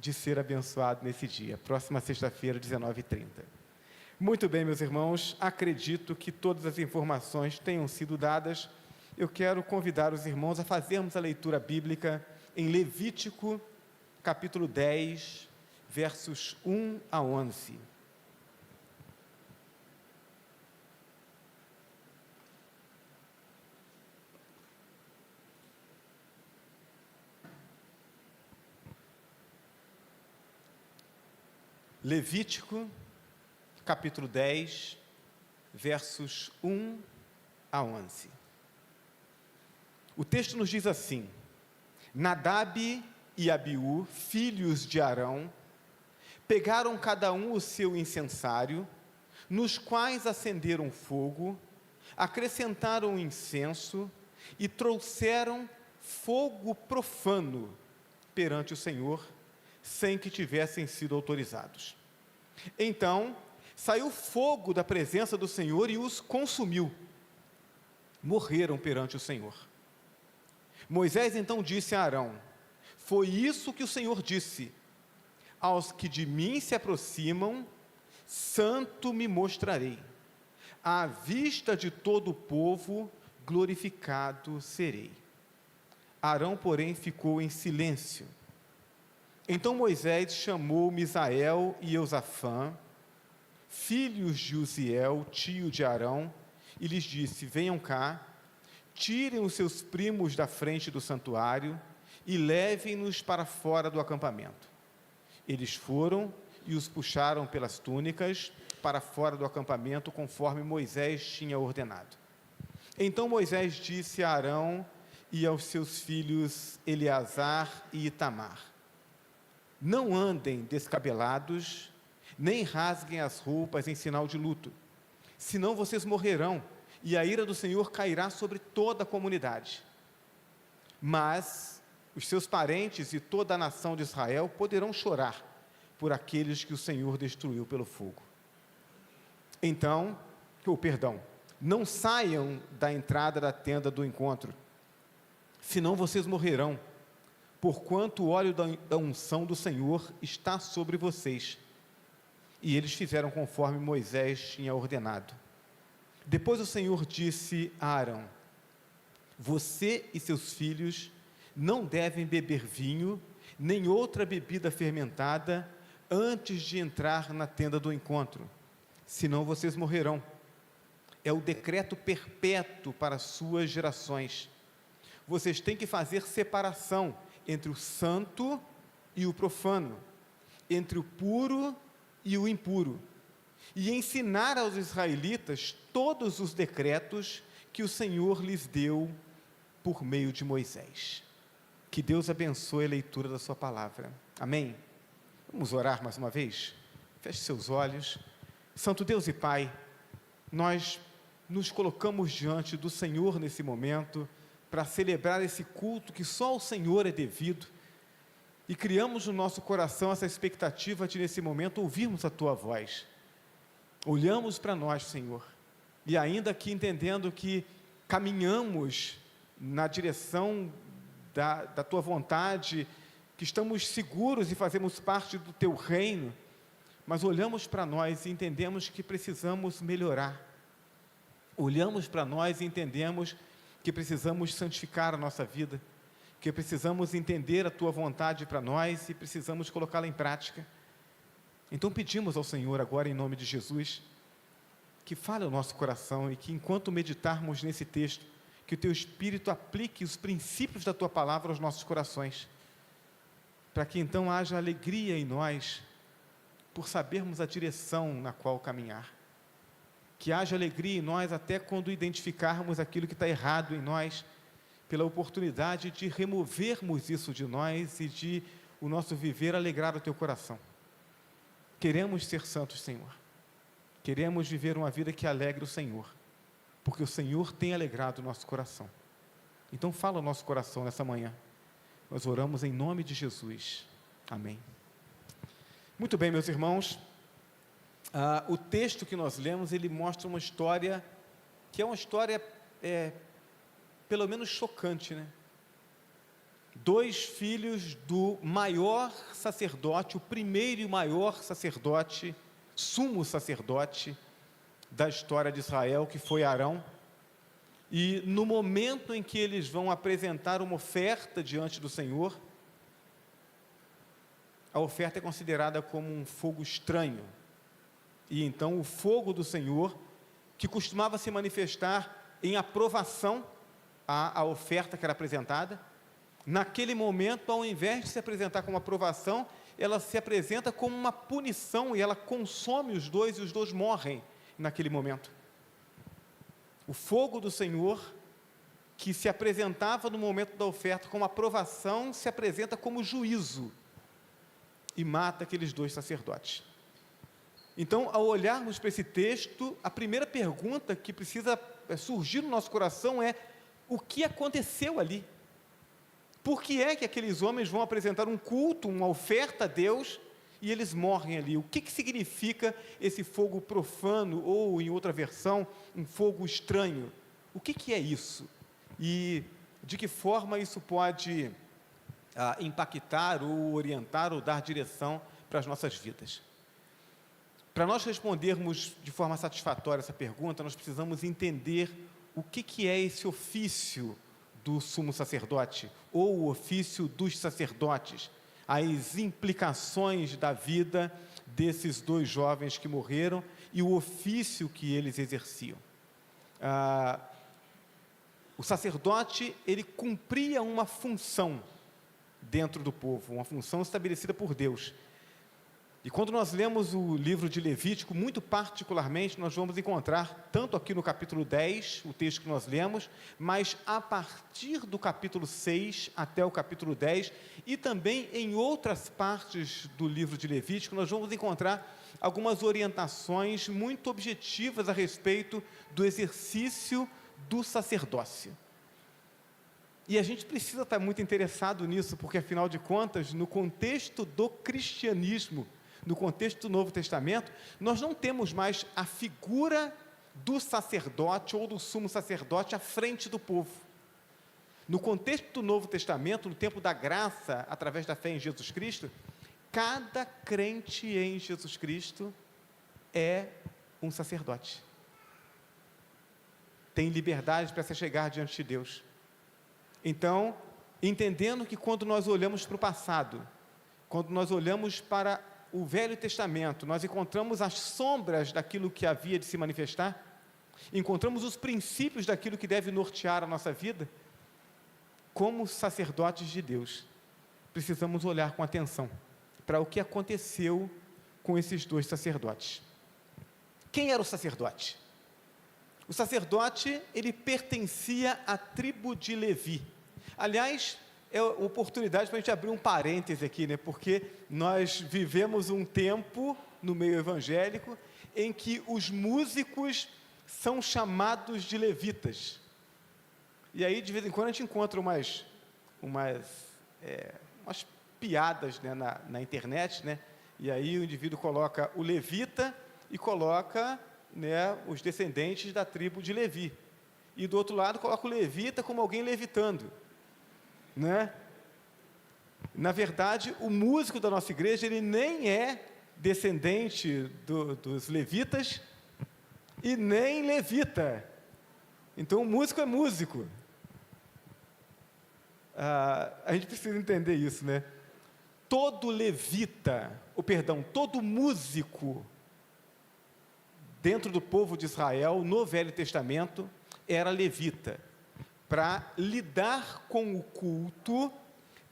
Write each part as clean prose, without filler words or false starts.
de ser abençoado nesse dia, próxima sexta-feira, 19h30. Muito bem, meus irmãos, acredito que todas as informações tenham sido dadas. Eu quero convidar os irmãos a fazermos a leitura bíblica em Levítico, capítulo 10, versos 1 a 11. Levítico, capítulo 10, versos 1 a 11. O texto nos diz assim: Nadab e Abiú, filhos de Arão, pegaram cada um o seu incensário, nos quais acenderam fogo, acrescentaram incenso e trouxeram fogo profano perante o Senhor, sem que tivessem sido autorizados. Então, saiu fogo da presença do Senhor e os consumiu. Morreram perante o Senhor. Moisés então disse a Arão: foi isso que o Senhor disse: aos que de mim se aproximam, santo me mostrarei. À vista de todo o povo, glorificado serei. Arão, porém, ficou em silêncio. Então Moisés chamou Misael e Eusafã, filhos de Uziel, tio de Arão, e lhes disse: venham cá, tirem os seus primos da frente do santuário e levem-nos para fora do acampamento. Eles foram e os puxaram pelas túnicas para fora do acampamento, conforme Moisés tinha ordenado. Então Moisés disse a Arão e aos seus filhos Eleazar e Itamar: não andem descabelados, nem rasguem as roupas em sinal de luto, senão vocês morrerão, e a ira do Senhor cairá sobre toda a comunidade. Mas os seus parentes e toda a nação de Israel poderão chorar por aqueles que o Senhor destruiu pelo fogo. Então, não saiam da entrada da tenda do encontro, senão vocês morrerão, porquanto o óleo da unção do Senhor está sobre vocês. E eles fizeram conforme Moisés tinha ordenado. Depois o Senhor disse a Arão: você e seus filhos não devem beber vinho, nem outra bebida fermentada, antes de entrar na tenda do encontro, senão vocês morrerão. É o decreto perpétuo para as suas gerações. Vocês têm que fazer separação entre o santo e o profano, entre o puro e o impuro, e ensinar aos israelitas todos os decretos que o Senhor lhes deu por meio de Moisés. Que Deus abençoe a leitura da sua palavra. Amém? Vamos orar mais uma vez? Feche seus olhos. Santo Deus e Pai, nós nos colocamos diante do Senhor nesse momento, para celebrar esse culto que só ao Senhor é devido, e criamos no nosso coração essa expectativa de nesse momento ouvirmos a Tua voz. Olhamos para nós, Senhor, e ainda que entendendo que caminhamos na direção da Tua vontade, que estamos seguros e fazemos parte do Teu reino, mas olhamos para nós e entendemos que precisamos melhorar. Olhamos para nós e entendemos que precisamos santificar a nossa vida, que precisamos entender a Tua vontade para nós e precisamos colocá-la em prática. Então pedimos ao Senhor agora, em nome de Jesus, que fale ao nosso coração e que enquanto meditarmos nesse texto, que o Teu Espírito aplique os princípios da Tua palavra aos nossos corações, para que então haja alegria em nós, por sabermos a direção na qual caminhar. Que haja alegria em nós até quando identificarmos aquilo que está errado em nós, pela oportunidade de removermos isso de nós e de o nosso viver alegrar o Teu coração. Queremos ser santos, Senhor. Queremos viver uma vida que alegre o Senhor, porque o Senhor tem alegrado o nosso coração. Então fala o nosso coração nessa manhã. Nós oramos em nome de Jesus. Amém. Muito bem, meus irmãos. O texto que nós lemos, ele mostra uma história, que é uma história, pelo menos chocante, né? dois filhos do maior sacerdote, o primeiro e maior sacerdote, sumo sacerdote da história de Israel, que foi Arão. E no momento em que eles vão apresentar uma oferta diante do Senhor, a oferta é considerada como um fogo estranho. E então o fogo do Senhor, que costumava se manifestar em aprovação à oferta que era apresentada, naquele momento, ao invés de se apresentar como aprovação, ela se apresenta como uma punição, e ela consome os dois, e os dois morrem naquele momento. O fogo do Senhor, que se apresentava no momento da oferta como aprovação, se apresenta como juízo, e mata aqueles dois sacerdotes. Então, ao olharmos para esse texto, a primeira pergunta que precisa surgir no nosso coração é: o que aconteceu ali? Por que é que aqueles homens vão apresentar um culto, uma oferta a Deus, e eles morrem ali? O que significa esse fogo profano, ou, em outra versão, um fogo estranho? O que é isso? E de que forma isso pode impactar, ou orientar, ou dar direção para as nossas vidas? Para nós respondermos de forma satisfatória essa pergunta, nós precisamos entender o que é esse ofício do sumo sacerdote, ou o ofício dos sacerdotes, as implicações da vida desses dois jovens que morreram e o ofício que eles exerciam. O sacerdote, ele cumpria uma função dentro do povo, uma função estabelecida por Deus. E quando nós lemos o livro de Levítico, muito particularmente, nós vamos encontrar, tanto aqui no capítulo 10, o texto que nós lemos, mas a partir do capítulo 6 até o capítulo 10, e também em outras partes do livro de Levítico, nós vamos encontrar algumas orientações muito objetivas a respeito do exercício do sacerdócio. E a gente precisa estar muito interessado nisso, porque, afinal de contas, no contexto do cristianismo, no contexto do Novo Testamento, nós não temos mais a figura do sacerdote ou do sumo sacerdote à frente do povo. No contexto do Novo Testamento, no tempo da graça, através da fé em Jesus Cristo, cada crente em Jesus Cristo é um sacerdote. Tem liberdade para se chegar diante de Deus. Então, entendendo que quando nós olhamos para o passado, quando nós olhamos para o Velho Testamento, nós encontramos as sombras daquilo que havia de se manifestar, encontramos os princípios daquilo que deve nortear a nossa vida. Como sacerdotes de Deus, precisamos olhar com atenção para o que aconteceu com esses dois sacerdotes. Quem era o sacerdote? O sacerdote, ele pertencia à tribo de Levi. Aliás, é oportunidade para a gente abrir um parêntese aqui, né? Porque nós vivemos um tempo no meio evangélico em que os músicos são chamados de levitas. E aí, de vez em quando, a gente encontra umas piadas, né, na internet, né? E aí o indivíduo coloca o levita e coloca, né, os descendentes da tribo de Levi. E do outro lado coloca o levita como alguém levitando, né? Na verdade, o músico da nossa igreja, ele nem é descendente dos levitas e nem levita. Então, o músico é músico. A gente precisa entender isso, né? Todo levita, todo músico dentro do povo de Israel, no Velho Testamento, era levita. Para lidar com o culto,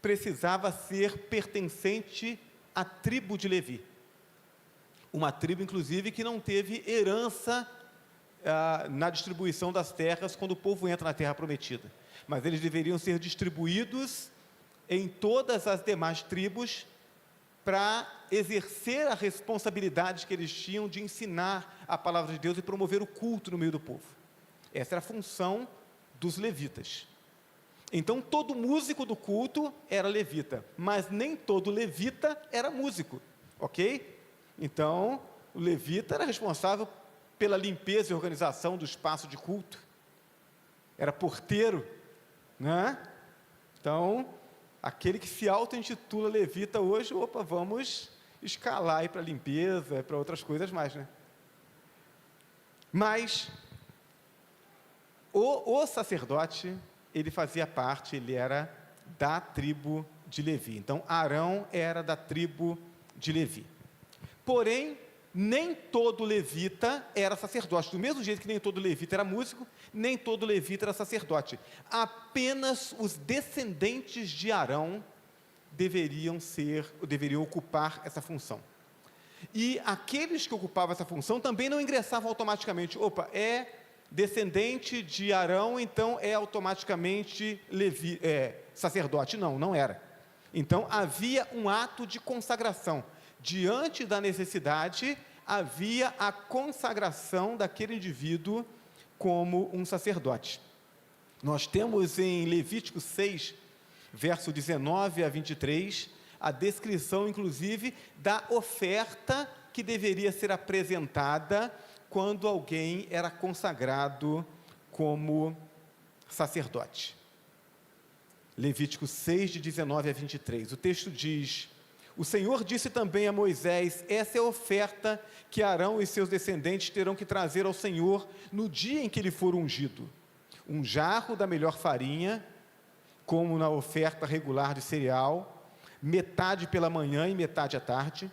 precisava ser pertencente à tribo de Levi. Uma tribo, inclusive, que não teve herança na distribuição das terras quando o povo entra na terra prometida. Mas eles deveriam ser distribuídos em todas as demais tribos para exercer a responsabilidade que eles tinham de ensinar a palavra de Deus e promover o culto no meio do povo. Essa era a função dos levitas. Então, todo músico do culto era levita, mas nem todo levita era músico, ok? Então, o levita era responsável pela limpeza e organização do espaço de culto, era porteiro, né? Então, Aquele que se auto-intitula levita hoje, opa, vamos escalar aí para limpeza, para outras coisas mais, né? Mas o sacerdote, ele fazia parte, ele era da tribo de Levi. Então, Arão era da tribo de Levi. Porém, nem todo levita era sacerdote. Do mesmo jeito que nem todo levita era músico, nem todo levita era sacerdote. Apenas os descendentes de Arão deveriam ocupar essa função. E aqueles que ocupavam essa função também não ingressavam automaticamente. Opa, é descendente de Arão, então é automaticamente sacerdote. Não, não era. Então havia um ato de consagração. Diante da necessidade, havia a consagração daquele indivíduo como um sacerdote. Nós temos em Levítico 6, verso 19 a 23, a descrição, inclusive, da oferta que deveria ser apresentada quando alguém era consagrado como sacerdote. Levítico 6, de 19 a 23. O texto diz: o Senhor disse também a Moisés: essa é a oferta que Arão e seus descendentes terão que trazer ao Senhor no dia em que ele for ungido. Um jarro da melhor farinha, como na oferta regular de cereal, metade pela manhã e metade à tarde.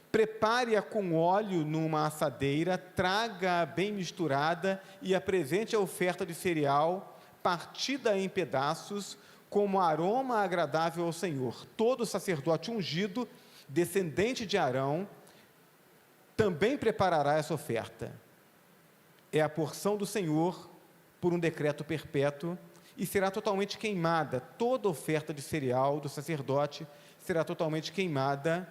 Prepare-a com óleo numa assadeira, traga-a bem misturada e apresente a oferta de cereal, partida em pedaços, como aroma agradável ao Senhor. Todo sacerdote ungido, descendente de Arão, também preparará essa oferta. É a porção do Senhor por um decreto perpétuo e será totalmente queimada. Toda oferta de cereal do sacerdote será totalmente queimada,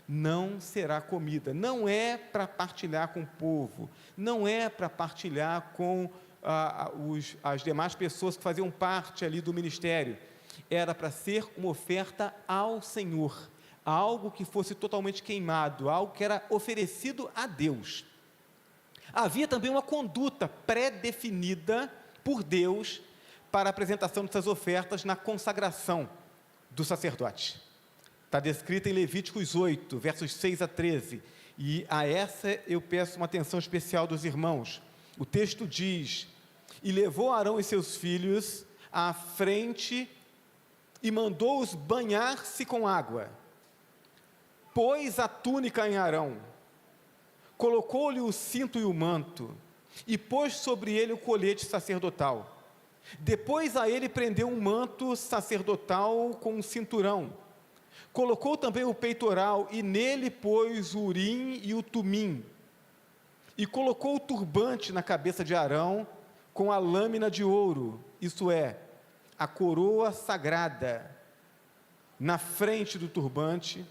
não será comida. Não é para partilhar com o povo, não é para partilhar com as demais pessoas que faziam parte ali do ministério. Era para ser uma oferta ao Senhor, algo que fosse totalmente queimado, algo que era oferecido a Deus. Havia também uma conduta pré-definida por Deus para a apresentação dessas ofertas na consagração do sacerdote. Está descrita em Levíticos 8, versos 6 a 13, e a essa eu peço uma atenção especial dos irmãos. O texto diz: e levou Arão e seus filhos à frente e mandou-os banhar-se com água. Pôs a túnica em Arão, colocou-lhe o cinto e o manto, e pôs sobre ele o colete sacerdotal. Depois a ele prendeu um manto sacerdotal com um cinturão. Colocou também o peitoral, e nele pôs o urim e o tumim. E colocou o turbante na cabeça de Arão, com a lâmina de ouro, isto é, a coroa sagrada, na frente do turbante,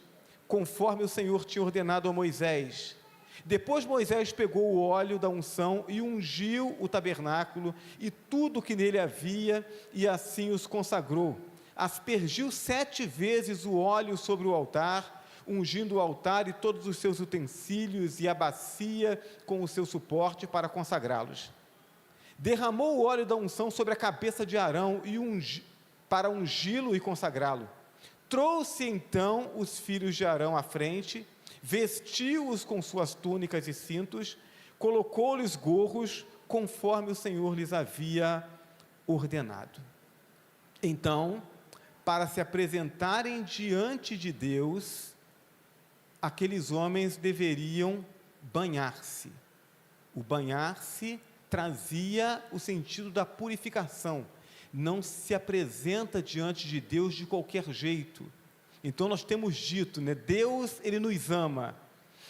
conforme o Senhor tinha ordenado a Moisés. Depois Moisés pegou o óleo da unção e ungiu o tabernáculo e tudo que nele havia, e assim os consagrou. Aspergiu 7 vezes o óleo sobre o altar, ungindo o altar e todos os seus utensílios e a bacia com o seu suporte para consagrá-los. Derramou o óleo da unção sobre a cabeça de Arão para ungí-lo e consagrá-lo. Trouxe então os filhos de Arão à frente, vestiu-os com suas túnicas e cintos, colocou-lhes gorros, conforme o Senhor lhes havia ordenado. Então, para se apresentarem diante de Deus, aqueles homens deveriam banhar-se. O banhar-se trazia o sentido da purificação. Não se apresenta diante de Deus de qualquer jeito. Então nós temos dito, né? Deus, Ele nos ama,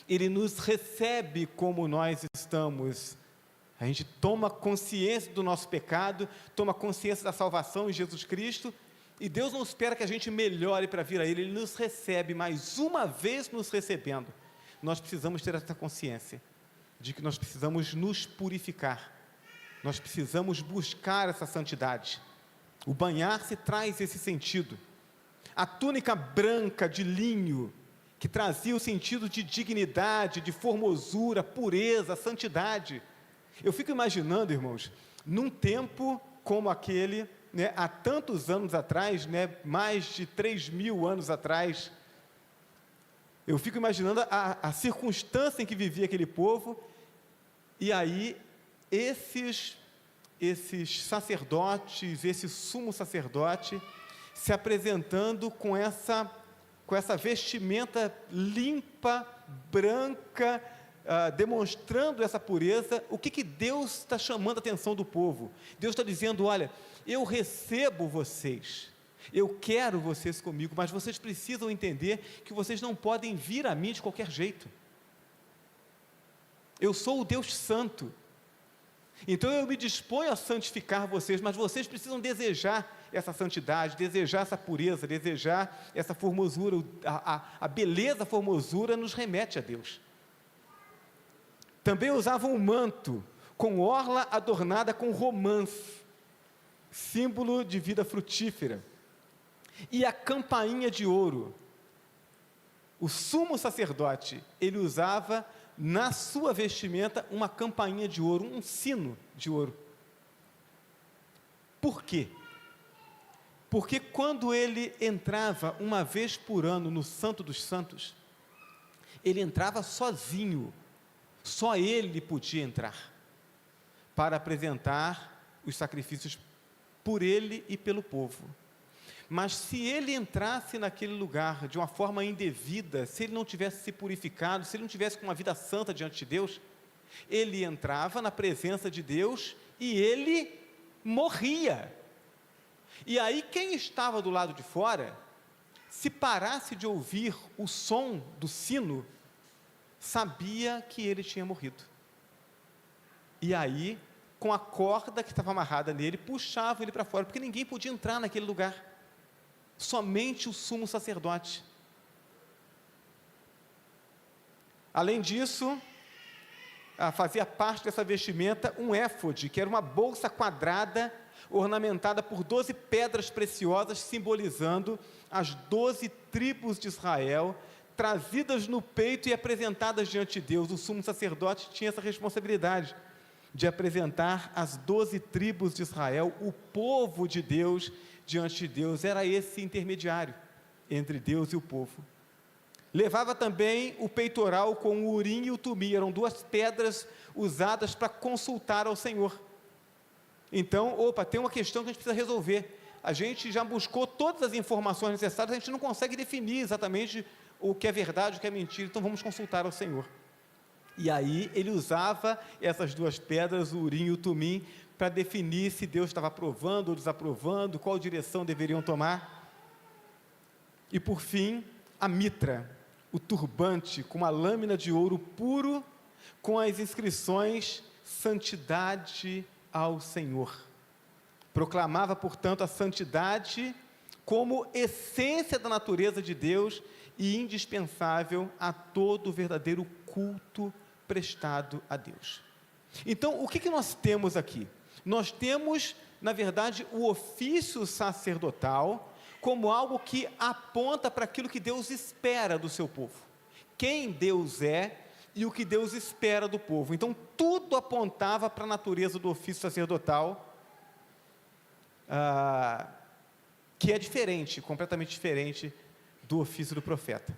Ele nos recebe como nós estamos. A gente toma consciência do nosso pecado, toma consciência da salvação em Jesus Cristo, e Deus não espera que a gente melhore para vir a Ele, Ele nos recebe, mas uma vez nos recebendo, nós precisamos ter essa consciência, de que nós precisamos nos purificar, nós precisamos buscar essa santidade. O banhar-se traz esse sentido. A túnica branca de linho, que trazia o sentido de dignidade, de formosura, pureza, santidade. Eu fico imaginando, irmãos, num tempo como aquele né, há tantos anos atrás, né, mais de 3.000 anos atrás, eu fico imaginando a circunstância em que vivia aquele povo, e aí esses sacerdotes, esse sumo sacerdote, se apresentando com essa vestimenta limpa, branca, demonstrando essa pureza. O que Deus está chamando a atenção do povo? Deus está dizendo: olha, eu recebo vocês, eu quero vocês comigo, mas vocês precisam entender que vocês não podem vir a mim de qualquer jeito. Eu sou o Deus Santo, então eu me disponho a santificar vocês, mas vocês precisam desejar essa santidade, desejar essa pureza, desejar essa formosura. A beleza, a formosura nos remete a Deus. Também usavam um manto com orla adornada com romãs, símbolo de vida frutífera, e a campainha de ouro. O sumo sacerdote, ele usava na sua vestimenta uma campainha de ouro, um sino de ouro. Por quê? Porque quando ele entrava uma vez por ano no Santo dos Santos, ele entrava sozinho, só ele podia entrar, para apresentar os sacrifícios por ele e pelo povo. Mas se ele entrasse naquele lugar de uma forma indevida, se ele não tivesse se purificado, se ele não tivesse com uma vida santa diante de Deus, ele entrava na presença de Deus e ele morria. E aí quem estava do lado de fora, se parasse de ouvir o som do sino, sabia que ele tinha morrido. E aí, com a corda que estava amarrada nele, puxava ele para fora, porque ninguém podia entrar naquele lugar, somente o sumo sacerdote. Além disso, fazia parte dessa vestimenta um éfode, que era uma bolsa quadrada, ornamentada por 12 pedras preciosas, simbolizando as 12 tribos de Israel, trazidas no peito e apresentadas diante de Deus. O sumo sacerdote tinha essa responsabilidade de apresentar as 12 tribos de Israel, o povo de Deus, diante de Deus. Era esse intermediário entre Deus e o povo. Levava também o peitoral com o urim e o tumim, eram 2 pedras usadas para consultar ao Senhor. Então, tem uma questão que a gente precisa resolver. A gente já buscou todas as informações necessárias, a gente não consegue definir exatamente o que é verdade, o que é mentira, então vamos consultar ao Senhor. E aí ele usava essas 2 pedras, o urim e o tumim, para definir se Deus estava aprovando ou desaprovando, qual direção deveriam tomar. E por fim, a mitra, o turbante com uma lâmina de ouro puro, com as inscrições santidade ao Senhor. Proclamava, portanto, a santidade como essência da natureza de Deus e indispensável a todo o verdadeiro culto prestado a Deus. Então, o que nós temos aqui? Nós temos, na verdade, o ofício sacerdotal como algo que aponta para aquilo que Deus espera do seu povo. Quem Deus é e o que Deus espera do povo. Então, tudo apontava para a natureza do ofício sacerdotal, que é diferente, completamente diferente do ofício do profeta.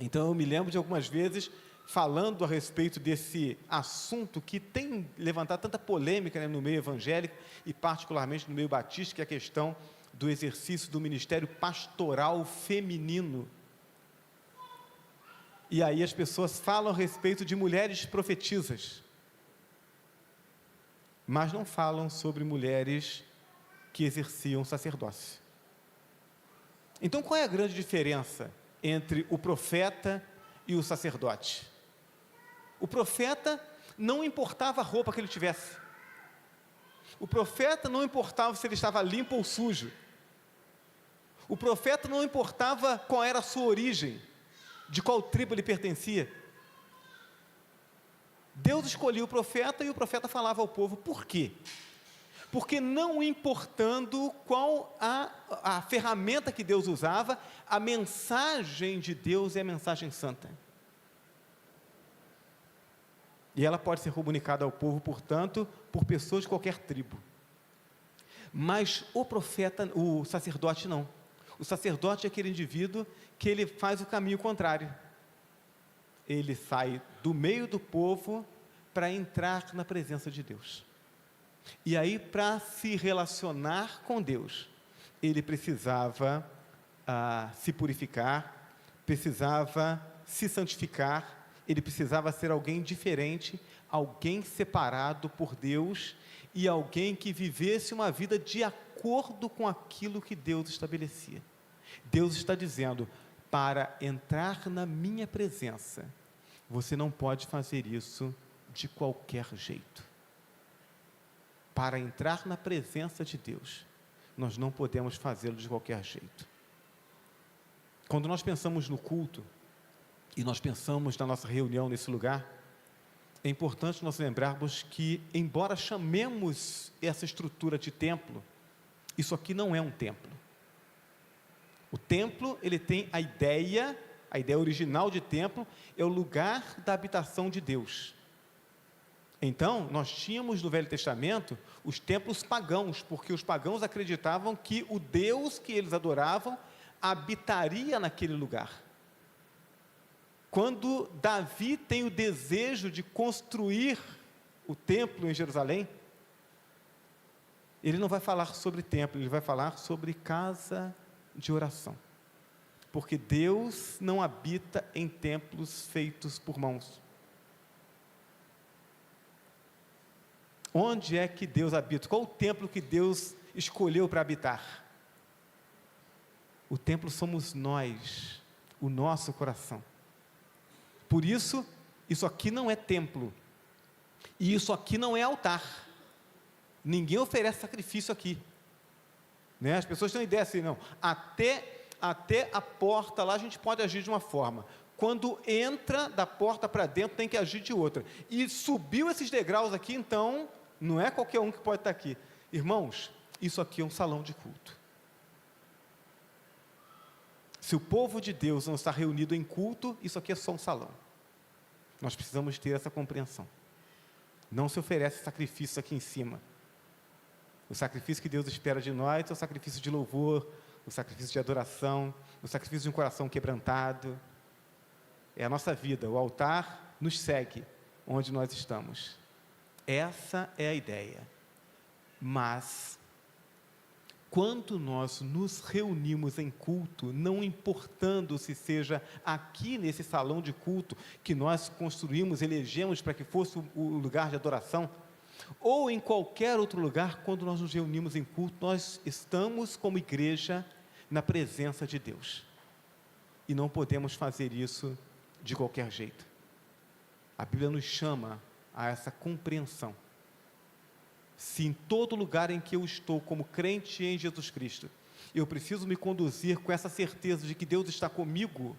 Então, eu me lembro de algumas vezes, falando a respeito desse assunto que tem levantado tanta polêmica, né, no meio evangélico, e particularmente no meio batista, que é a questão do exercício do ministério pastoral feminino. E aí as pessoas falam a respeito de mulheres profetisas, mas não falam sobre mulheres que exerciam sacerdócio. Então, qual é a grande diferença entre o profeta e o sacerdote? O profeta não importava a roupa que ele tivesse. O profeta não importava se ele estava limpo ou sujo. O profeta não importava qual era a sua origem, de qual tribo ele pertencia. Deus escolhia o profeta e o profeta falava ao povo. Por quê? Porque não importando qual a ferramenta que Deus usava, a mensagem de Deus é a mensagem santa. E ela pode ser comunicada ao povo, portanto, por pessoas de qualquer tribo. Mas o profeta, o sacerdote não. O sacerdote é aquele indivíduo que ele faz o caminho contrário. Ele sai do meio do povo para entrar na presença de Deus. E aí, para se relacionar com Deus, ele precisava se purificar, precisava se santificar, ele precisava ser alguém diferente, alguém separado por Deus e alguém que vivesse uma vida de acordo com aquilo que Deus estabelecia. Deus está dizendo: para entrar na minha presença, você não pode fazer isso de qualquer jeito. Para entrar na presença de Deus, nós não podemos fazê-lo de qualquer jeito. Quando nós pensamos no culto, e nós pensamos na nossa reunião nesse lugar, é importante nós lembrarmos que, embora chamemos essa estrutura de templo, isso aqui não é um templo. O templo, ele tem a ideia original de templo, é o lugar da habitação de Deus. Então, nós tínhamos no Velho Testamento os templos pagãos, porque os pagãos acreditavam que o Deus que eles adoravam habitaria naquele lugar. Quando Davi tem o desejo de construir o templo em Jerusalém, ele não vai falar sobre templo, ele vai falar sobre casa de oração. Porque Deus não habita em templos feitos por mãos. Onde é que Deus habita? Qual o templo que Deus escolheu para habitar? O templo somos nós, o nosso coração. Por isso, isso aqui não é templo. E isso aqui não é altar. Ninguém oferece sacrifício aqui. Né? As pessoas têm uma ideia assim, não. Até a porta lá a gente pode agir de uma forma. Quando entra da porta para dentro tem que agir de outra. E subiu esses degraus aqui, então não é qualquer um que pode estar aqui. Irmãos, isso aqui é um salão de culto. Se o povo de Deus não está reunido em culto, isso aqui é só um salão. Nós precisamos ter essa compreensão. Não se oferece sacrifício aqui em cima. O sacrifício que Deus espera de nós é o sacrifício de louvor, o sacrifício de adoração, o sacrifício de um coração quebrantado. É a nossa vida, o altar nos segue onde nós estamos. Essa é a ideia. Mas, quando nós nos reunimos em culto, não importando se seja aqui nesse salão de culto que nós construímos, elegemos para que fosse o lugar de adoração, ou em qualquer outro lugar, quando nós nos reunimos em culto, nós estamos como igreja na presença de Deus. E não podemos fazer isso de qualquer jeito. A Bíblia nos chama a essa compreensão. Se em todo lugar em que eu estou como crente em Jesus Cristo, eu preciso me conduzir com essa certeza de que Deus está comigo,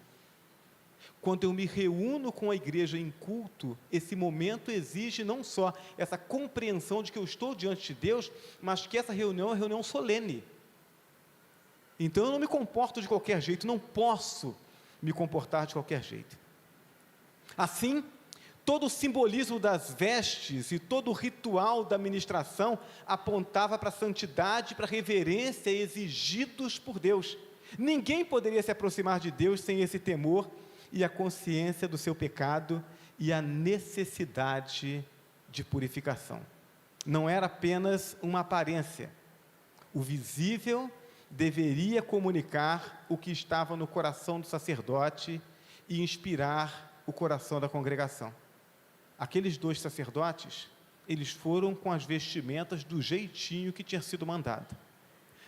quando eu me reúno com a igreja em culto, esse momento exige não só essa compreensão de que eu estou diante de Deus, mas que essa reunião é uma reunião solene. Então eu não me comporto de qualquer jeito, não posso me comportar de qualquer jeito. Assim, todo o simbolismo das vestes e todo o ritual da ministração apontava para a santidade e para a reverência exigidos por Deus. Ninguém poderia se aproximar de Deus sem esse temor e a consciência do seu pecado e a necessidade de purificação. Não era apenas uma aparência. O visível deveria comunicar o que estava no coração do sacerdote e inspirar o coração da congregação. Aqueles 2 sacerdotes, eles foram com as vestimentas do jeitinho que tinha sido mandado,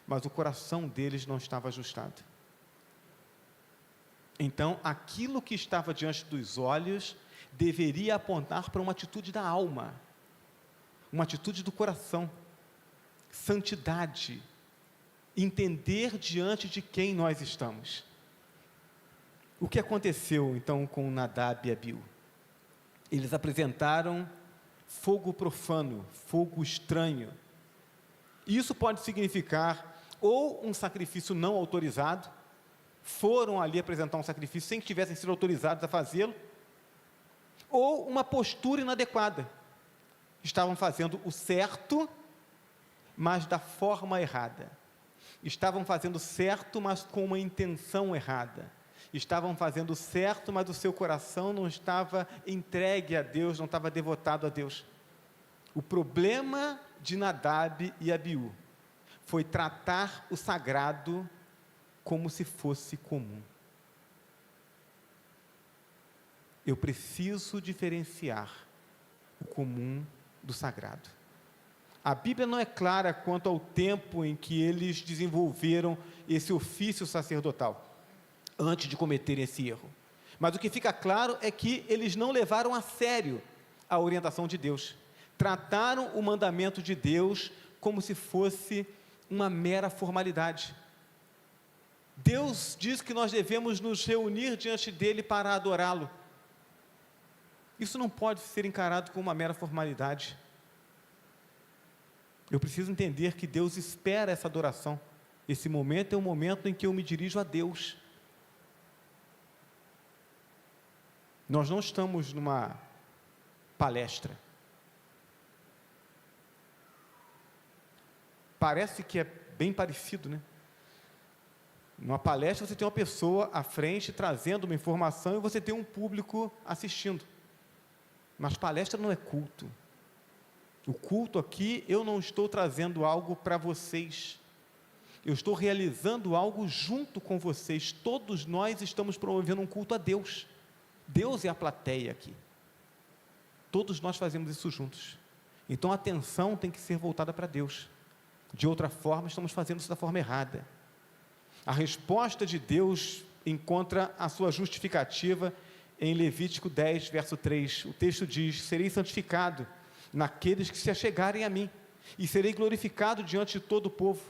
mas o coração deles não estava ajustado. Então, aquilo que estava diante dos olhos deveria apontar para uma atitude da alma, uma atitude do coração, santidade, entender diante de quem nós estamos. O que aconteceu então com Nadab e Abiú? Eles apresentaram fogo profano, fogo estranho. E isso pode significar ou um sacrifício não autorizado, foram ali apresentar um sacrifício sem que tivessem sido autorizados a fazê-lo, ou uma postura inadequada. Estavam fazendo o certo, mas da forma errada. Estavam fazendo certo, mas com uma intenção errada. Estavam fazendo certo, mas o seu coração não estava entregue a Deus, não estava devotado a Deus. O problema de Nadab e Abiú foi tratar o sagrado como se fosse comum. Eu preciso diferenciar o comum do sagrado. A Bíblia não é clara quanto ao tempo em que eles desenvolveram esse ofício sacerdotal, antes de cometerem esse erro. Mas o que fica claro é que eles não levaram a sério a orientação de Deus. Trataram o mandamento de Deus como se fosse uma mera formalidade. Deus diz que nós devemos nos reunir diante dele para adorá-lo. Isso não pode ser encarado como uma mera formalidade. Eu preciso entender que Deus espera essa adoração. Esse momento é um momento em que eu me dirijo a Deus. Nós não estamos numa palestra. Parece que é bem parecido, né? Numa palestra você tem uma pessoa à frente trazendo uma informação e você tem um público assistindo. Mas palestra não é culto. O culto aqui, eu não estou trazendo algo para vocês. Eu estou realizando algo junto com vocês. Todos nós estamos promovendo um culto a Deus. Deus é a plateia aqui. Todos nós fazemos isso juntos. Então a atenção tem que ser voltada para Deus. De outra forma, estamos fazendo isso da forma errada. A resposta de Deus encontra a sua justificativa em Levítico 10, verso 3. O texto diz: serei santificado naqueles que se achegarem a mim, e serei glorificado diante de todo o povo.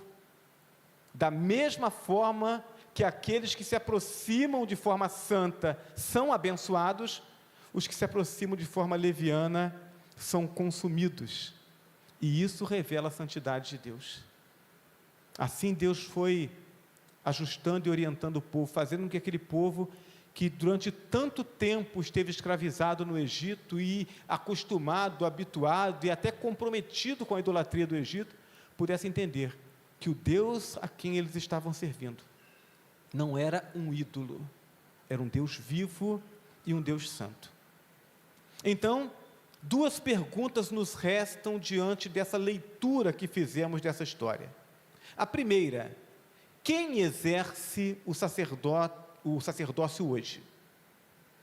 Da mesma forma que aqueles que se aproximam de forma santa são abençoados, os que se aproximam de forma leviana são consumidos. E isso revela a santidade de Deus. Assim Deus foi ajustando e orientando o povo, fazendo com que aquele povo que durante tanto tempo esteve escravizado no Egito e acostumado, habituado e até comprometido com a idolatria do Egito, pudesse entender que o Deus a quem eles estavam servindo não era um ídolo, era um Deus vivo e um Deus santo. Então, duas perguntas nos restam diante dessa leitura que fizemos dessa história. A primeira: quem exerce o sacerdócio hoje?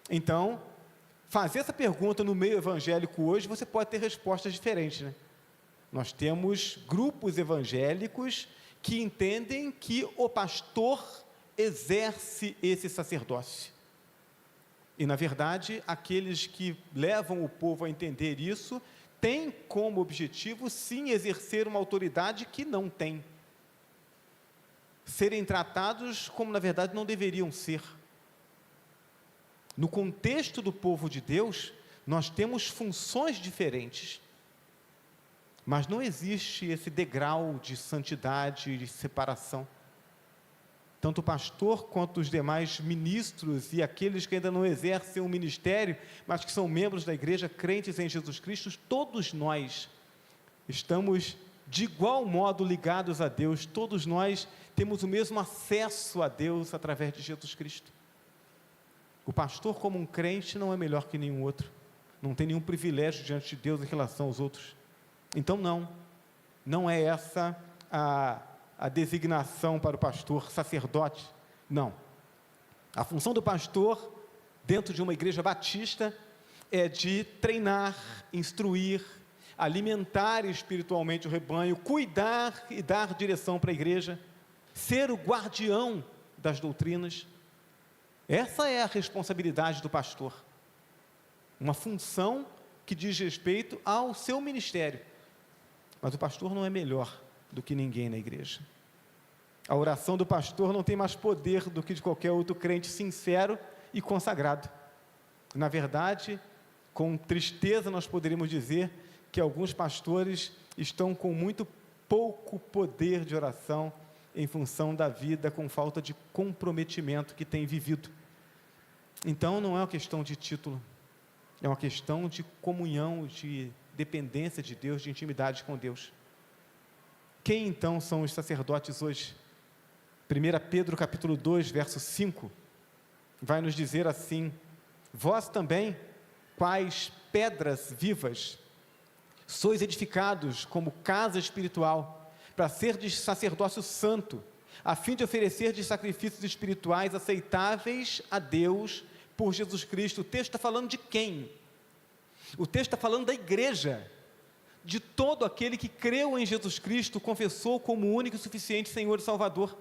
Então, fazer essa pergunta no meio evangélico hoje, você pode ter respostas diferentes, né? Nós temos grupos evangélicos que entendem que o pastor exerce esse sacerdócio. E, na verdade, aqueles que levam o povo a entender isso, têm como objetivo, sim, exercer uma autoridade que não tem. Serem tratados como, na verdade, não deveriam ser. No contexto do povo de Deus, nós temos funções diferentes. Mas não existe esse degrau de santidade e de separação. Tanto o pastor quanto os demais ministros e aqueles que ainda não exercem um ministério, mas que são membros da igreja, crentes em Jesus Cristo, todos nós estamos de igual modo ligados a Deus, todos nós temos o mesmo acesso a Deus através de Jesus Cristo. O pastor, como um crente, não é melhor que nenhum outro, não tem nenhum privilégio diante de Deus em relação aos outros. Então não é essa a designação para o pastor, sacerdote, não. A função do pastor, dentro de uma igreja batista, é de treinar, instruir, alimentar espiritualmente o rebanho, cuidar e dar direção para a igreja, ser o guardião das doutrinas. Essa é a responsabilidade do pastor, uma função que diz respeito ao seu ministério. Mas o pastor não é melhor do que ninguém na igreja. A oração do pastor não tem mais poder do que de qualquer outro crente sincero e consagrado. Na verdade, com tristeza nós poderíamos dizer que alguns pastores estão com muito pouco poder de oração em função da vida com falta de comprometimento que têm vivido. Então não é uma questão de título, é uma questão de comunhão, de dependência de Deus, de intimidade com Deus. Quem então são os sacerdotes hoje? 1 Pedro capítulo 2, verso 5, vai nos dizer assim: vós também, quais pedras vivas, sois edificados como casa espiritual, para serdes sacerdócio santo, a fim de oferecerdes sacrifícios espirituais aceitáveis a Deus por Jesus Cristo. O texto está falando de quem? O texto está falando da igreja, de todo aquele que creu em Jesus Cristo, confessou como o único e suficiente Senhor e Salvador.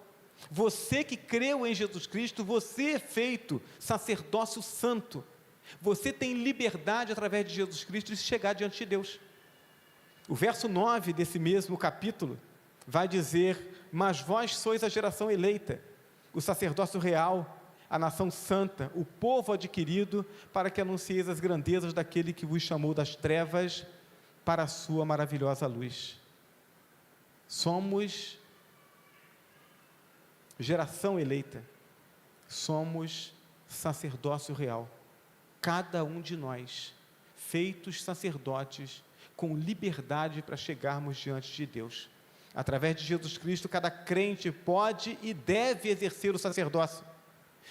Você que creu em Jesus Cristo, você é feito sacerdócio santo. Você tem liberdade através de Jesus Cristo de chegar diante de Deus. O verso 9 desse mesmo capítulo vai dizer: mas vós sois a geração eleita, o sacerdócio real, a nação santa, o povo adquirido, para que anuncieis as grandezas daquele que vos chamou das trevas para a sua maravilhosa luz. Somos geração eleita, somos sacerdócio real, cada um de nós, feitos sacerdotes, com liberdade para chegarmos diante de Deus. Através de Jesus Cristo, cada crente pode e deve exercer o sacerdócio,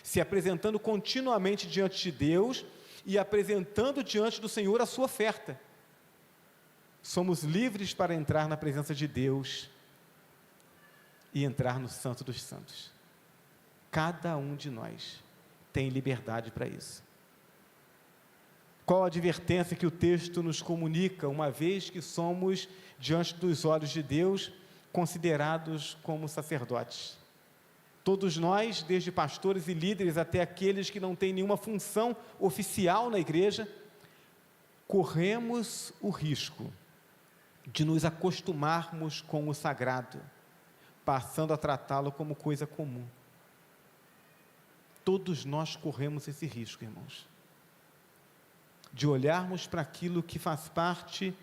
se apresentando continuamente diante de Deus e apresentando diante do Senhor a sua oferta. Somos livres para entrar na presença de Deus e entrar no Santo dos Santos. Cada um de nós tem liberdade para isso. Qual a advertência que o texto nos comunica, uma vez que somos, diante dos olhos de Deus, considerados como sacerdotes? Todos nós, desde pastores e líderes até aqueles que não têm nenhuma função oficial na igreja, corremos o risco de nos acostumarmos com o sagrado, passando a tratá-lo como coisa comum. Todos nós corremos esse risco, irmãos, de olharmos para aquilo que faz parte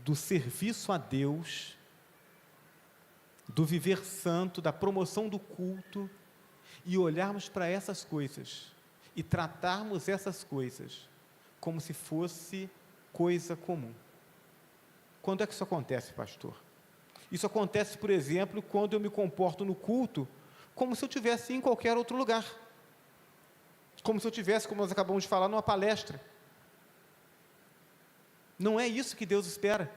do serviço a Deus, do viver santo, da promoção do culto, e olharmos para essas coisas e tratarmos essas coisas como se fosse coisa comum. Quando é que isso acontece, pastor? Isso acontece, por exemplo, quando eu me comporto no culto como se eu estivesse em qualquer outro lugar, como se eu estivesse, como nós acabamos de falar, numa palestra. Não é isso que Deus espera.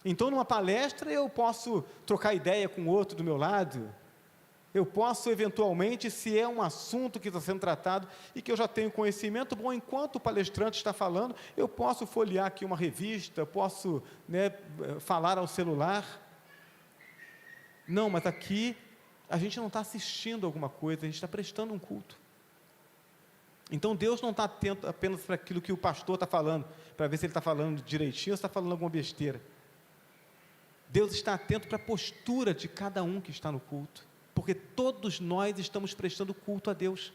Então, numa palestra, eu posso trocar ideia com outro do meu lado, eu posso, eventualmente, se é um assunto que está sendo tratado e que eu já tenho conhecimento, bom, enquanto o palestrante está falando, eu posso folhear aqui uma revista, posso, falar ao celular. Não, mas aqui a gente não está assistindo alguma coisa, a gente está prestando um culto. Então, Deus não está atento apenas para aquilo que o pastor está falando, para ver se ele está falando direitinho ou se está falando alguma besteira. Deus está atento para a postura de cada um que está no culto, porque todos nós estamos prestando culto a Deus.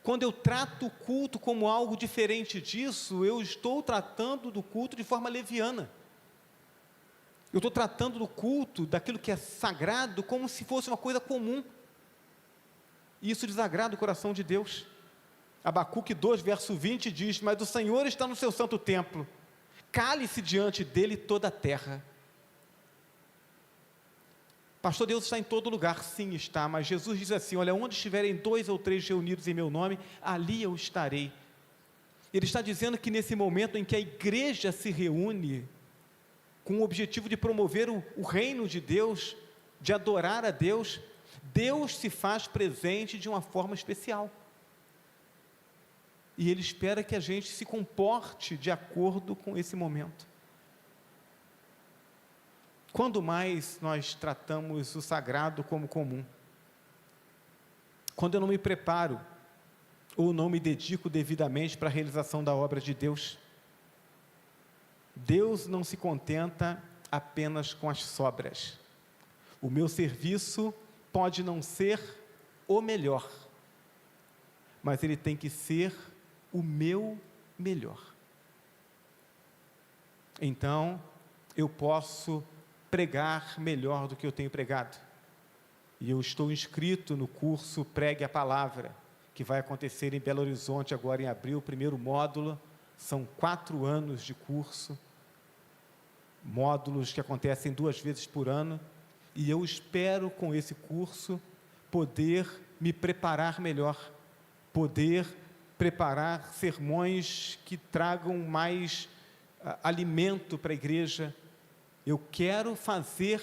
Quando eu trato o culto como algo diferente disso, eu estou tratando do culto de forma leviana. Eu estou tratando do culto, daquilo que é sagrado, como se fosse uma coisa comum. E isso desagrada o coração de Deus. Abacuque 2, verso 20 diz: mas o Senhor está no seu santo templo, cale-se diante dele toda a terra. Pastor, Deus está em todo lugar. Sim, está, mas Jesus diz assim: olha, onde estiverem 2 ou 3 reunidos em meu nome, ali eu estarei. Ele está dizendo que nesse momento em que a igreja se reúne, com o objetivo de promover o reino de Deus, de adorar a Deus, Deus se faz presente de uma forma especial. E Ele espera que a gente se comporte de acordo com esse momento. Quando mais nós tratamos o sagrado como comum? Quando eu não me preparo, ou não me dedico devidamente para a realização da obra de Deus. Deus não se contenta apenas com as sobras. O meu serviço pode não ser o melhor, mas ele tem que ser o meu melhor. Então, eu posso pregar melhor do que eu tenho pregado. E eu estou inscrito no curso Pregue a Palavra, que vai acontecer em Belo Horizonte agora em abril, o primeiro módulo. São 4 anos de curso. módulos que acontecem 2 vezes por ano, e eu espero com esse curso poder me preparar melhor, poder preparar sermões que tragam mais alimento para a igreja. Eu quero fazer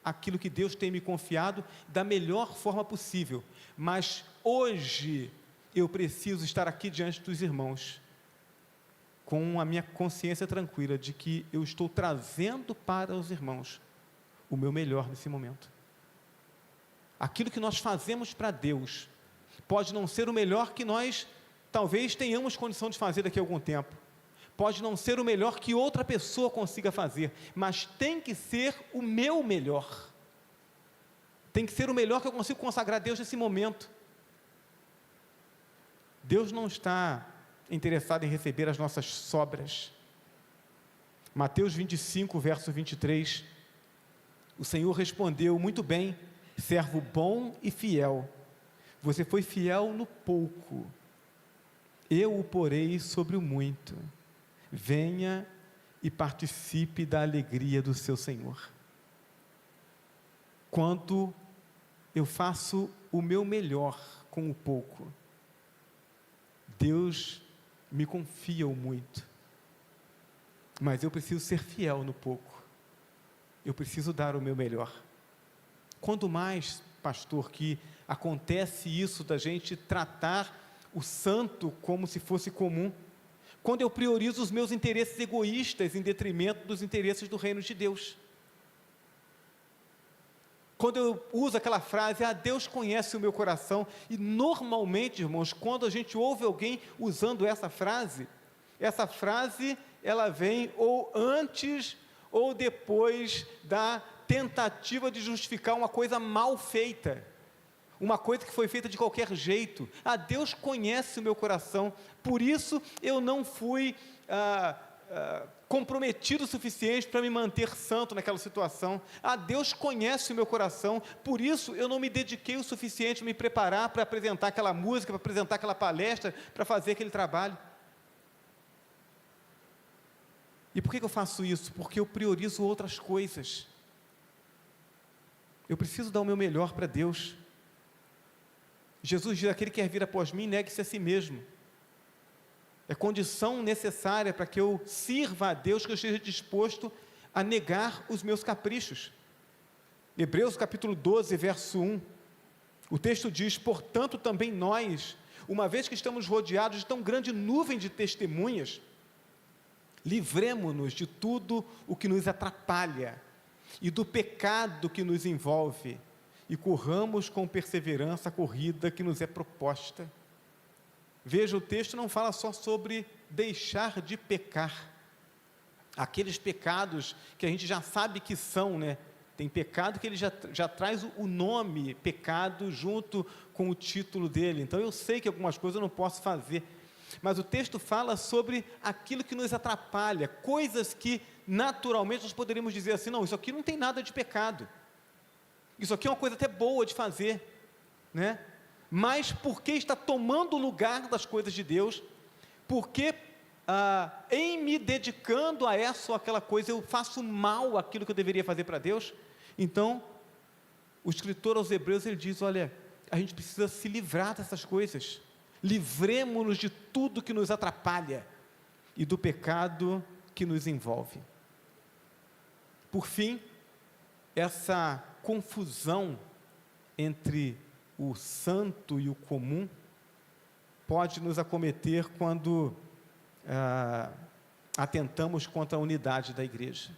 aquilo que Deus tem me confiado da melhor forma possível, mas hoje eu preciso estar aqui diante dos irmãos com a minha consciência tranquila de que eu estou trazendo para os irmãos o meu melhor nesse momento. Aquilo que nós fazemos para Deus pode não ser o melhor que nós talvez tenhamos condição de fazer daqui a algum tempo, pode não ser o melhor que outra pessoa consiga fazer, mas tem que ser o meu melhor, tem que ser o melhor que eu consigo consagrar a Deus nesse momento. Deus não está interessado em receber as nossas sobras. Mateus 25, verso 23, o Senhor respondeu: muito bem, servo bom e fiel, você foi fiel no pouco, eu o porei sobre o muito, venha e participe da alegria do seu Senhor. Quando eu faço o meu melhor com o pouco, Deus me confia o muito, mas eu preciso ser fiel no pouco, eu preciso dar o meu melhor. Quando mais, pastor, que acontece isso da gente tratar o santo como se fosse comum, quando eu priorizo os meus interesses egoístas em detrimento dos interesses do reino de Deus, quando eu uso aquela frase: Deus conhece o meu coração, e normalmente, irmãos, quando a gente ouve alguém usando essa frase ela vem ou antes ou depois da tentativa de justificar uma coisa mal feita, uma coisa que foi feita de qualquer jeito. Deus conhece o meu coração, por isso eu não fui comprometido o suficiente para me manter santo naquela situação. Deus conhece o meu coração, por isso eu não me dediquei o suficiente a me preparar para apresentar aquela música, para apresentar aquela palestra, para fazer aquele trabalho. E por que eu faço isso? Porque eu priorizo outras coisas. Eu preciso dar o meu melhor para Deus. Jesus diz: aquele que quer vir após mim, negue-se a si mesmo. É condição necessária para que eu sirva a Deus, que eu esteja disposto a negar os meus caprichos. Hebreus capítulo 12, verso 1, o texto diz: portanto também nós, uma vez que estamos rodeados de tão grande nuvem de testemunhas, livremo-nos de tudo o que nos atrapalha e do pecado que nos envolve, e corramos com perseverança a corrida que nos é proposta. Veja, o texto não fala só sobre deixar de pecar, aqueles pecados que a gente já sabe que são, né? Tem pecado que ele já traz o nome pecado junto com o título dele, então eu sei que algumas coisas eu não posso fazer, mas o texto fala sobre aquilo que nos atrapalha, coisas que naturalmente nós poderíamos dizer assim: não, isso aqui não tem nada de pecado, isso aqui é uma coisa até boa de fazer, né? Mas porque está tomando o lugar das coisas de Deus, porque em me dedicando a essa ou aquela coisa, eu faço mal àquilo que eu deveria fazer para Deus. Então, o escritor aos Hebreus, ele diz: olha, a gente precisa se livrar dessas coisas, livremo-nos de tudo que nos atrapalha e do pecado que nos envolve. Por fim, essa confusão entre o santo e o comum pode nos acometer quando atentamos contra a unidade da igreja.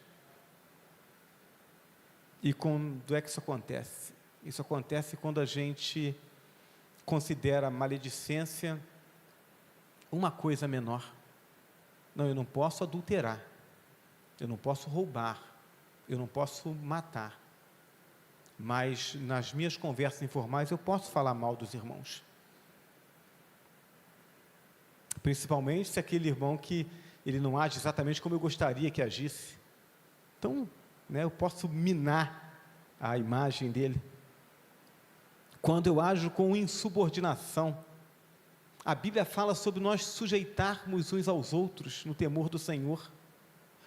E quando é que isso acontece? Isso acontece quando a gente considera a maledicência uma coisa menor. Não, eu não posso adulterar, eu não posso roubar, eu não posso matar, mas nas minhas conversas informais eu posso falar mal dos irmãos, principalmente se aquele irmão que ele não age exatamente como eu gostaria que agisse. Então, eu posso minar a imagem dele. Quando eu ajo com insubordinação, a Bíblia fala sobre nós sujeitarmos uns aos outros no temor do Senhor,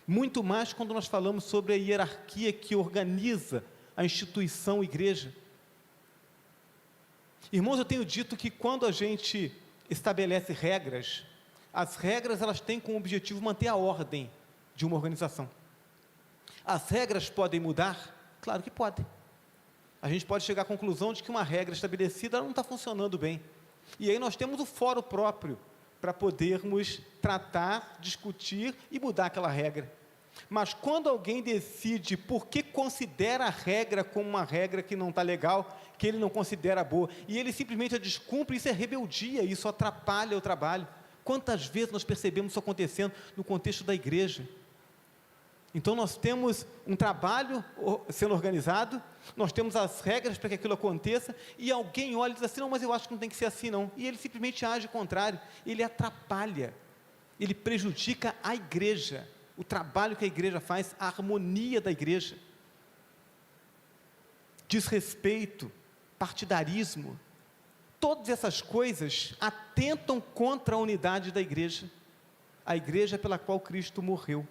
muito mais quando nós falamos sobre a hierarquia que organiza a instituição igreja. Irmãos, eu tenho dito que quando a gente estabelece regras, as regras elas têm como objetivo manter a ordem de uma organização. As regras podem mudar? Claro que podem. A gente pode chegar à conclusão de que uma regra estabelecida ela não está funcionando bem. E aí nós temos o fórum próprio para podermos tratar, discutir e mudar aquela regra. Mas quando alguém decide porque considera a regra como uma regra que não está legal, que ele não considera boa, e ele simplesmente a descumpre, isso é rebeldia, isso atrapalha o trabalho. Quantas vezes nós percebemos isso acontecendo no contexto da igreja? Então nós temos um trabalho sendo organizado, nós temos as regras para que aquilo aconteça, e alguém olha e diz assim, não, mas eu acho que não tem que ser assim não, e ele simplesmente age ao contrário, ele atrapalha, ele prejudica a igreja, o trabalho que a igreja faz, a harmonia da igreja. Desrespeito, partidarismo, todas essas coisas atentam contra a unidade da igreja, a igreja pela qual Cristo morreu.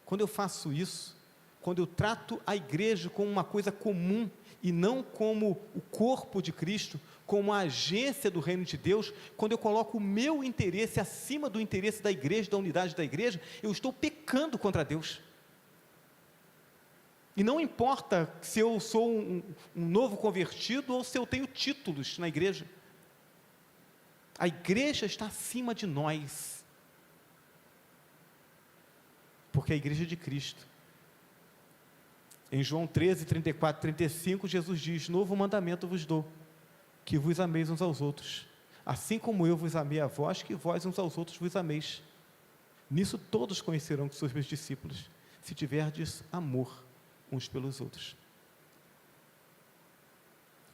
Quando eu faço isso, quando eu trato a igreja como uma coisa comum, e não como o corpo de Cristo, como a agência do reino de Deus, quando eu coloco o meu interesse acima do interesse da igreja, da unidade da igreja, eu estou pecando contra Deus. E não importa se eu sou um novo convertido, ou se eu tenho títulos na igreja, a igreja está acima de nós, porque a igreja é de Cristo. Em João 13, 34, 35, Jesus diz, novo mandamento vos dou, que vos ameis uns aos outros, assim como eu vos amei a vós, que vós uns aos outros vos ameis. Nisso todos conhecerão que sois meus discípulos, se tiverdes amor uns pelos outros.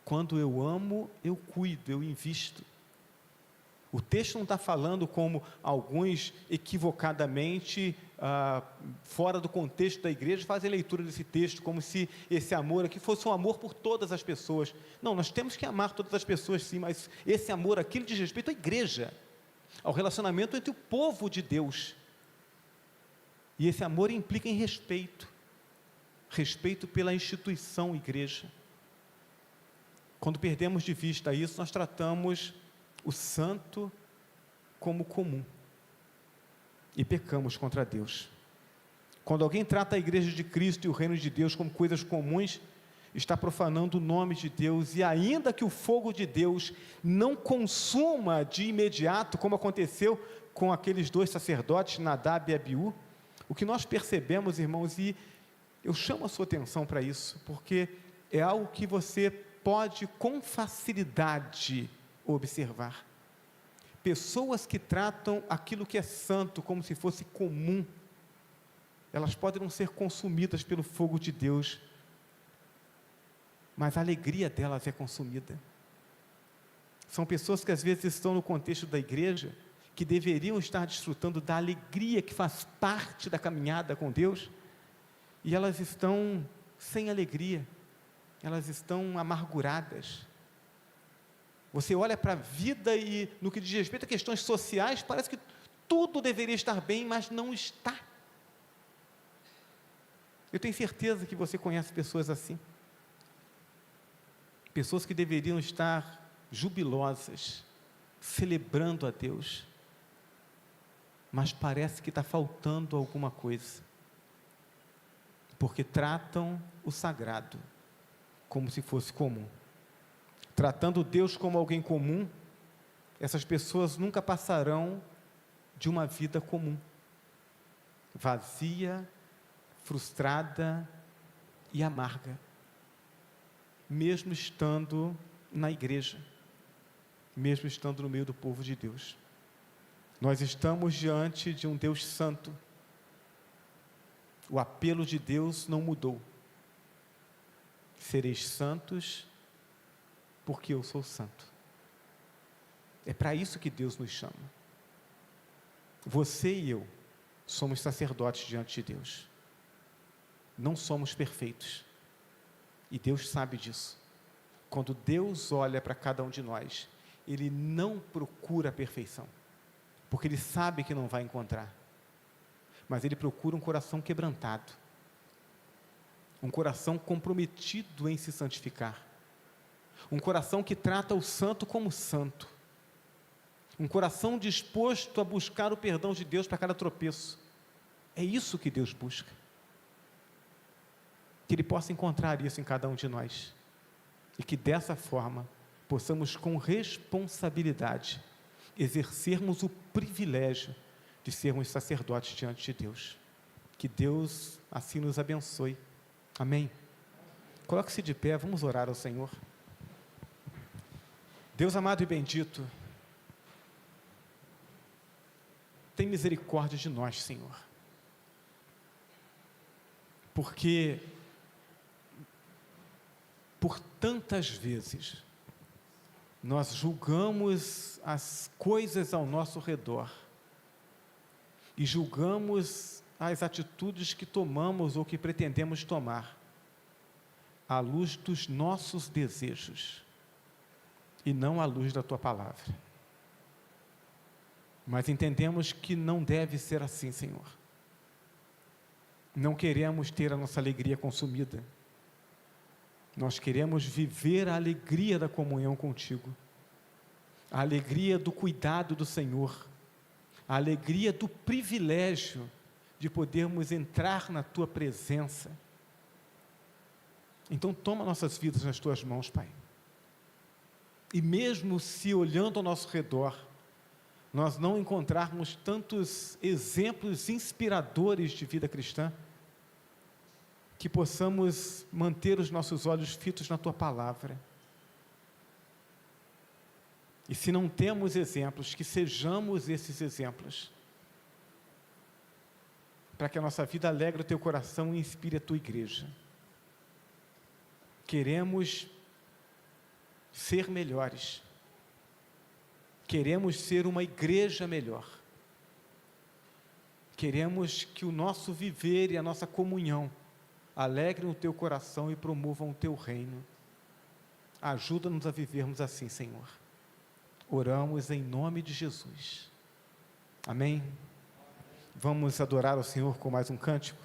Quando eu amo, eu cuido, eu invisto. O texto não está falando como alguns equivocadamente, fora do contexto da igreja, fazem leitura desse texto, como se esse amor aqui fosse um amor por todas as pessoas. Não, nós temos que amar todas as pessoas sim, mas esse amor aqui diz respeito à igreja, ao relacionamento entre o povo de Deus. E esse amor implica em respeito, respeito pela instituição igreja. Quando perdemos de vista isso, nós tratamos o santo como comum e pecamos contra Deus. Quando alguém trata a igreja de Cristo e o reino de Deus como coisas comuns, está profanando o nome de Deus, e ainda que o fogo de Deus não consuma de imediato, como aconteceu com aqueles dois sacerdotes, Nadab e Abiú, o que nós percebemos, irmãos, e eu chamo a sua atenção para isso, porque é algo que você pode com facilidade observar. Pessoas que tratam aquilo que é santo como se fosse comum, elas podem não ser consumidas pelo fogo de Deus, mas a alegria delas é consumida. São pessoas que às vezes estão no contexto da igreja, que deveriam estar desfrutando da alegria que faz parte da caminhada com Deus, e elas estão sem alegria, elas estão amarguradas. Você olha para a vida e no que diz respeito a questões sociais, parece que tudo deveria estar bem, mas não está. Eu tenho certeza que você conhece pessoas assim. Pessoas que deveriam estar jubilosas, celebrando a Deus, mas parece que está faltando alguma coisa, porque tratam o sagrado como se fosse comum. Tratando Deus como alguém comum, essas pessoas nunca passarão de uma vida comum, vazia, frustrada e amarga, mesmo estando na igreja, mesmo estando no meio do povo de Deus. Nós estamos diante de um Deus santo. O apelo de Deus não mudou. Sereis santos, porque eu sou santo. É para isso que Deus nos chama. Você e eu somos sacerdotes diante de Deus. Não somos perfeitos. E Deus sabe disso. Quando Deus olha para cada um de nós, Ele não procura a perfeição, porque Ele sabe que não vai encontrar. mas Ele procura um coração quebrantado, um coração comprometido em se santificar, um coração que trata o santo como santo, um coração disposto a buscar o perdão de Deus para cada tropeço. É isso que Deus busca. Que Ele possa encontrar isso em cada um de nós, e que dessa forma possamos com responsabilidade exercermos o privilégio de sermos sacerdotes diante de Deus. Que Deus assim nos abençoe. Amém? Coloque-se de pé, vamos orar ao Senhor. Deus amado e bendito, tem misericórdia de nós, Senhor, porque por tantas vezes nós julgamos as coisas ao nosso redor e julgamos as atitudes que tomamos ou que pretendemos tomar à luz dos nossos desejos e não à luz da Tua palavra. Mas entendemos que não deve ser assim, Senhor. Não queremos ter a nossa alegria consumida. Nós queremos viver a alegria da comunhão contigo, a alegria do cuidado do Senhor, a alegria do privilégio de podermos entrar na Tua presença. Então toma nossas vidas nas Tuas mãos, Pai. E mesmo se olhando ao nosso redor, nós não encontrarmos tantos exemplos inspiradores de vida cristã, que possamos manter os nossos olhos fitos na Tua palavra. E se não temos exemplos, que sejamos esses exemplos, para que a nossa vida alegre o Teu coração e inspire a Tua igreja. Queremos ser melhores, queremos ser uma igreja melhor, queremos que o nosso viver e a nossa comunhão alegrem o Teu coração e promovam o Teu reino. Ajuda-nos a vivermos assim, Senhor. Oramos em nome de Jesus. Amém? Vamos adorar o Senhor com mais um cântico?